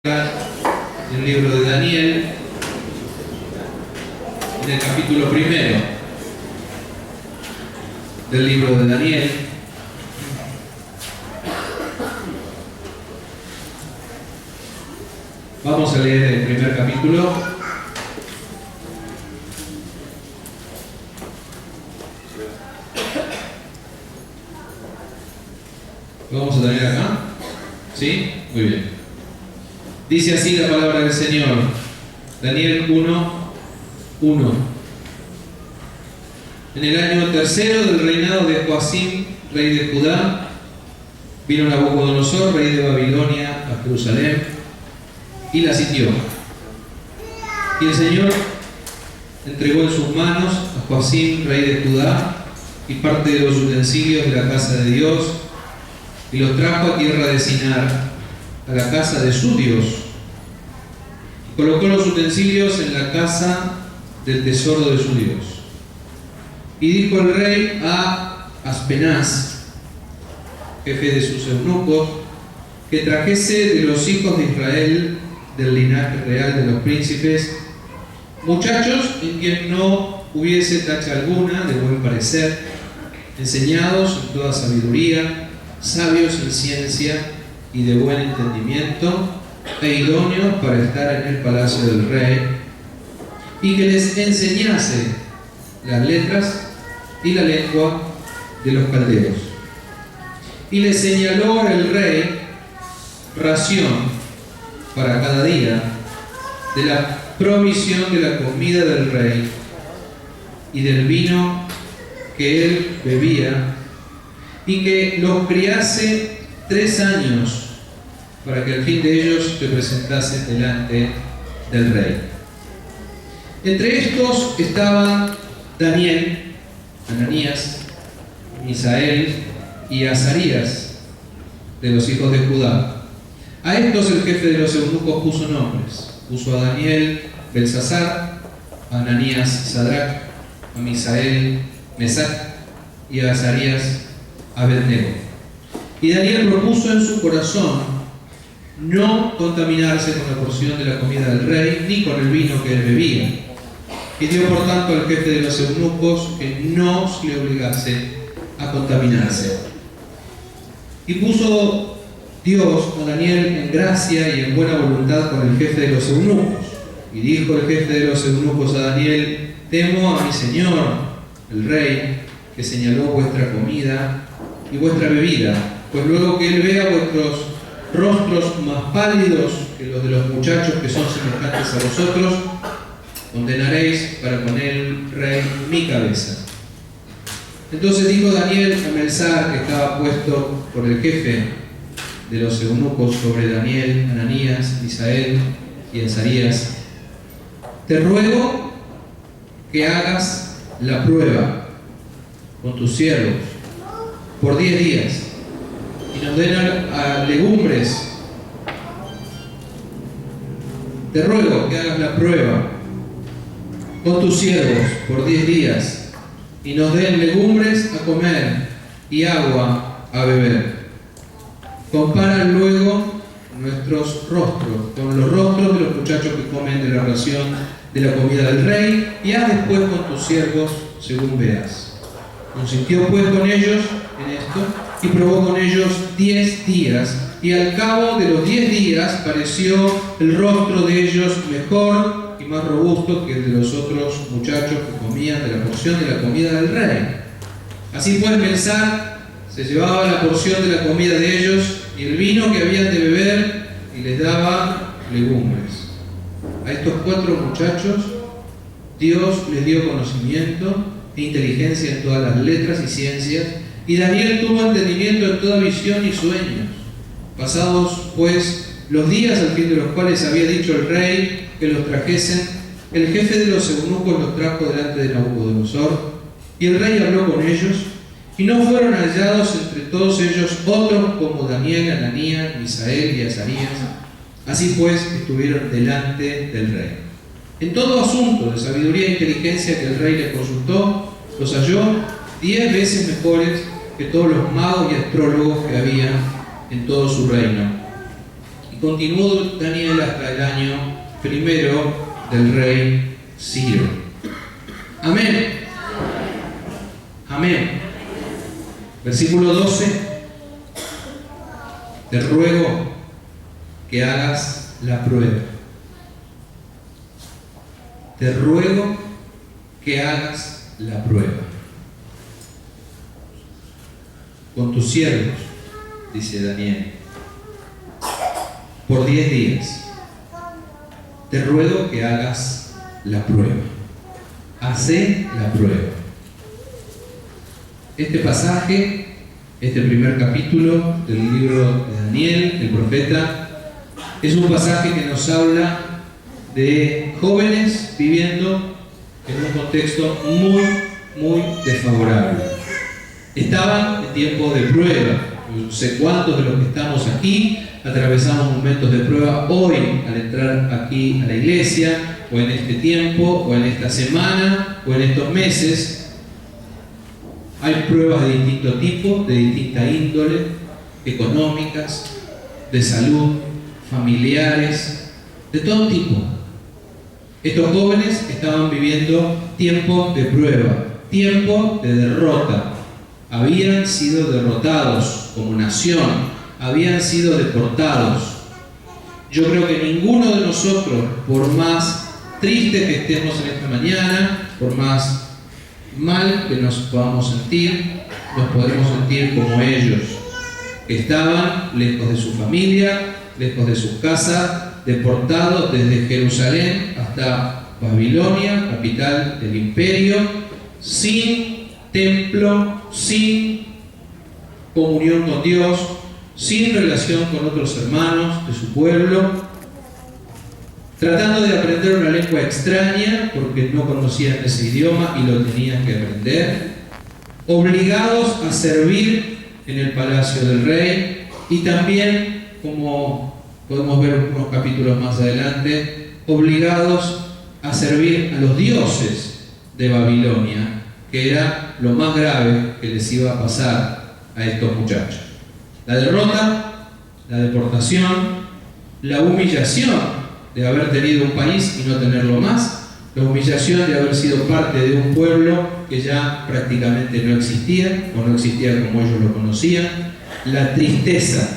El libro de Daniel, en el capítulo primero del libro de Daniel. Vamos a leer el primer capítulo. ¿Lo vamos a tener acá? ¿Sí? Muy bien. Dice así la palabra del Señor. Daniel 1:1. En el año tercero del reinado de Joacim, rey de Judá, vino Nabucodonosor, rey de Babilonia, a Jerusalén y la sitió. Y el Señor entregó en sus manos a Joacim, rey de Judá, y parte de los utensilios de la casa de Dios, y los trajo a tierra de Sinar, a la casa de su Dios, y colocó los utensilios en la casa del tesoro de su Dios. Y dijo el rey a Aspenaz, jefe de sus eunucos, que trajese de los hijos de Israel, del linaje real de los príncipes, muchachos en quien no hubiese tacha alguna, de buen parecer, enseñados en toda sabiduría, sabios en ciencia y de buen entendimiento, e idóneos para estar en el palacio del rey, y que les enseñase las letras y la lengua de los caldeos. Y les señaló el rey ración para cada día de la provisión de la comida del rey y del vino que él bebía, y que los criase 3 años, para que al fin de ellos se presentasen delante del rey. Entre estos estaban Daniel, Ananías, Misael y Azarías, de los hijos de Judá. A estos el jefe de los eunucos puso nombres. Puso a Daniel Belsasar, a Ananías Sadrac, a Misael Mesac y a Azarías Abednego. Y Daniel propuso en su corazón no contaminarse con la porción de la comida del rey, ni con el vino que él bebía. Y dio por tanto al jefe de los eunucos que no se le obligase a contaminarse. Y puso Dios a Daniel en gracia y en buena voluntad con el jefe de los eunucos. Y dijo el jefe de los eunucos a Daniel: temo a mi señor, el rey, que señaló vuestra comida y vuestra bebida, pues luego que él vea vuestros rostros más pálidos que los de los muchachos que son semejantes a vosotros, condenaréis para con él, rey, mi cabeza. Entonces dijo Daniel a Melzar, que estaba puesto por el jefe de los eunucos sobre Daniel, Ananías, Misael y Azarías: te ruego que hagas la prueba con tus siervos por 10 días, y nos den a legumbres. Te ruego que hagas la prueba con tus siervos por 10 días, y nos den legumbres a comer y agua a beber. Compara luego nuestros rostros con los rostros de los muchachos que comen de la ración de la comida del rey, y haz después con tus siervos según veas. Consintió pues con ellos en esto, y probó con ellos 10 días, y al cabo de los 10 días pareció el rostro de ellos mejor y más robusto que el de los otros muchachos que comían de la porción de la comida del rey. Así pues Melzar se llevaba la porción de la comida de ellos y el vino que habían de beber, y les daba legumbres. A estos 4 muchachos Dios les dio conocimiento e inteligencia en todas las letras y ciencias, y Daniel tuvo entendimiento en toda visión y sueños. Pasados pues los días al fin de los cuales había dicho el rey que los trajesen, el jefe de los eunucos los trajo delante de Nabucodonosor, y el rey habló con ellos, y no fueron hallados entre todos ellos otros como Daniel, Ananías, Misael y Azarías. Así pues estuvieron delante del rey. En todo asunto de sabiduría e inteligencia que el rey les consultó, los halló 10 veces mejores que todos los magos y astrólogos que había en todo su reino. continuó Daniel hasta el año primero del rey Ciro. Amén. Amén. Versículo 12. Te ruego que hagas la prueba. Te ruego que hagas la prueba. Con tus siervos, dice Daniel, por 10 días. Te ruego que hagas la prueba. Hacé la prueba. Este pasaje, este primer capítulo del libro de Daniel, el profeta, es un pasaje que nos habla de jóvenes viviendo en un contexto muy desfavorable. Estaban en tiempo de prueba. No sé cuántos de los que estamos aquí atravesamos momentos de prueba hoy al entrar aquí a la iglesia, o en este tiempo, o en esta semana, o en estos meses. Hay pruebas de distinto tipo, de distinta índole, económicas, de salud, familiares, de todo tipo. Estos jóvenes estaban viviendo tiempos de prueba, tiempos de derrota. Habían sido derrotados como nación, habían sido deportados. Yo creo que ninguno de nosotros, por más triste que estemos en esta mañana, por más mal que nos podamos sentir, nos podemos sentir como ellos, que estaban lejos de su familia, lejos de sus casas, deportados desde Jerusalén hasta Babilonia, capital del imperio, sin templo, sin comunión con Dios, sin relación con otros hermanos de su pueblo, tratando de aprender una lengua extraña porque no conocían ese idioma y lo tenían que aprender, obligados a servir en el palacio del rey y también, como podemos ver unos capítulos más adelante, obligados a servir a los dioses de Babilonia, que era lo más grave que les iba a pasar a estos muchachos. La derrota, la deportación, la humillación de haber tenido un país y no tenerlo más, la humillación de haber sido parte de un pueblo que ya prácticamente no existía, o no existía como ellos lo conocían, la tristeza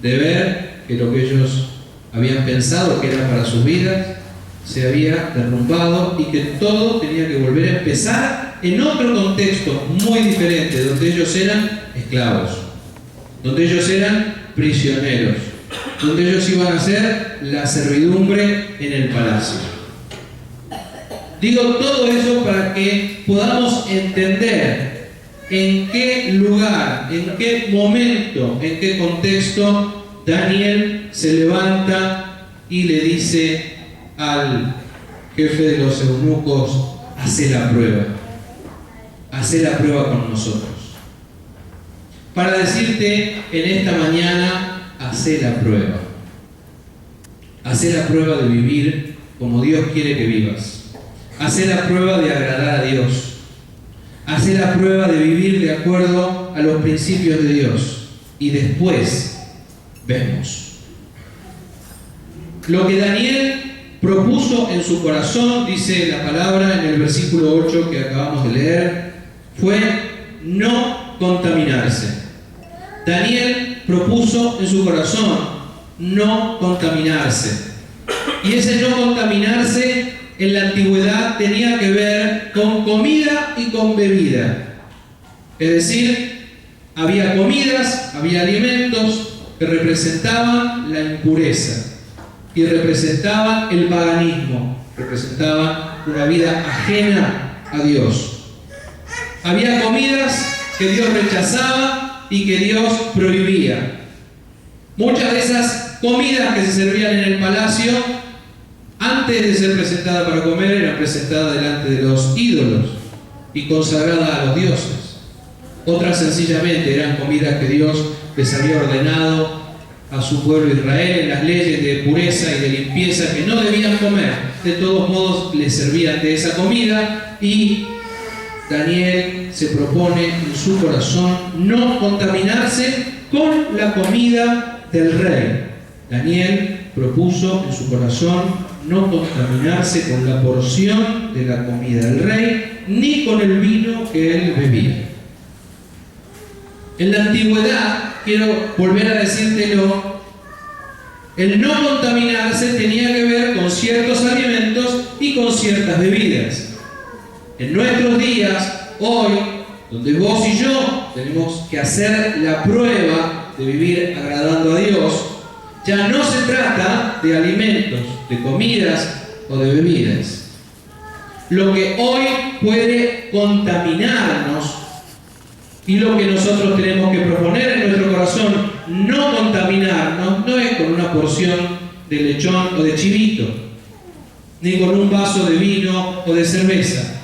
de ver que lo que ellos habían pensado que era para sus vidas se había derrumbado y que todo tenía que volver a empezar en otro contexto muy diferente, donde ellos eran esclavos, donde ellos eran prisioneros, donde ellos iban a hacer la servidumbre en el palacio. Digo todo eso para que podamos entender en qué lugar, en qué momento, en qué contexto Daniel se levanta y le dice al jefe de los eunucos: hacé la prueba con nosotros. Para decirte en esta mañana: hacé la prueba. Hacé la prueba de vivir como Dios quiere que vivas. Hacé la prueba de agradar a Dios. Hacé la prueba de vivir de acuerdo a los principios de Dios. Y después vemos. Lo que Daniel propuso en su corazón, dice la palabra en el versículo 8 que acabamos de leer, fue no contaminarse. Daniel propuso en su corazón no contaminarse. Y ese no contaminarse en la antigüedad tenía que ver con comida y con bebida. Es decir, había comidas, había alimentos que representaban la impureza y representaban el paganismo, representaban una vida ajena a Dios. Había comidas que Dios rechazaba y que Dios prohibía. Muchas de esas comidas que se servían en el palacio, antes de ser presentadas para comer, eran presentadas delante de los ídolos y consagradas a los dioses. Otras sencillamente eran comidas que Dios les había ordenado a su pueblo Israel en las leyes de pureza y de limpieza que no debían comer. De todos modos les servían de esa comida y Daniel se propone en su corazón no contaminarse con la comida del rey. Daniel propuso en su corazón no contaminarse con la porción de la comida del rey, ni con el vino que él bebía. En la antigüedad, quiero volver a decírtelo, el no contaminarse tenía que ver con ciertos alimentos y con ciertas bebidas. En nuestros días, hoy, donde vos y yo tenemos que hacer la prueba de vivir agradando a Dios, ya no se trata de alimentos, de comidas o de bebidas. Lo que hoy puede contaminarnos y lo que nosotros tenemos que proponer en nuestro corazón no contaminarnos no es con una porción de lechón o de chivito, ni con un vaso de vino o de cerveza.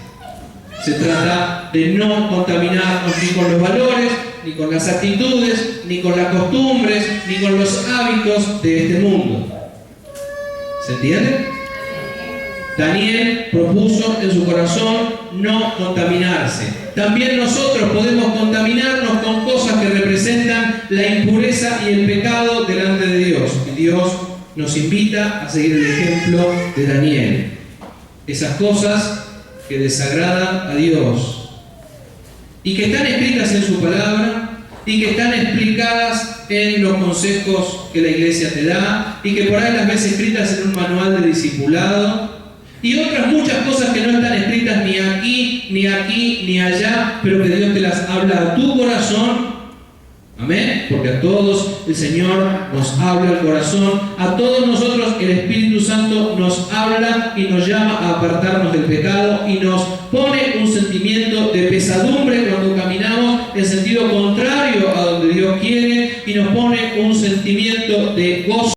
Se trata de no contaminarnos ni con los valores, ni con las actitudes, ni con las costumbres, ni con los hábitos de este mundo. ¿Se entiende? Daniel propuso en su corazón no contaminarse. También nosotros podemos contaminarnos con cosas que representan la impureza y el pecado delante de Dios. Y Dios nos invita a seguir el ejemplo de Daniel. Esas cosas que desagradan a Dios y que están escritas en su palabra y que están explicadas en los consejos que la iglesia te da y que por ahí las ves escritas en un manual de discipulado y otras muchas cosas que no están escritas ni aquí, ni allá, pero que Dios te las habla a tu corazón. Amén, porque a todos el Señor nos habla al corazón, a todos nosotros el Espíritu Santo nos habla y nos llama a apartarnos del pecado y nos pone un sentimiento de pesadumbre cuando caminamos en sentido contrario a donde Dios quiere y nos pone un sentimiento de gozo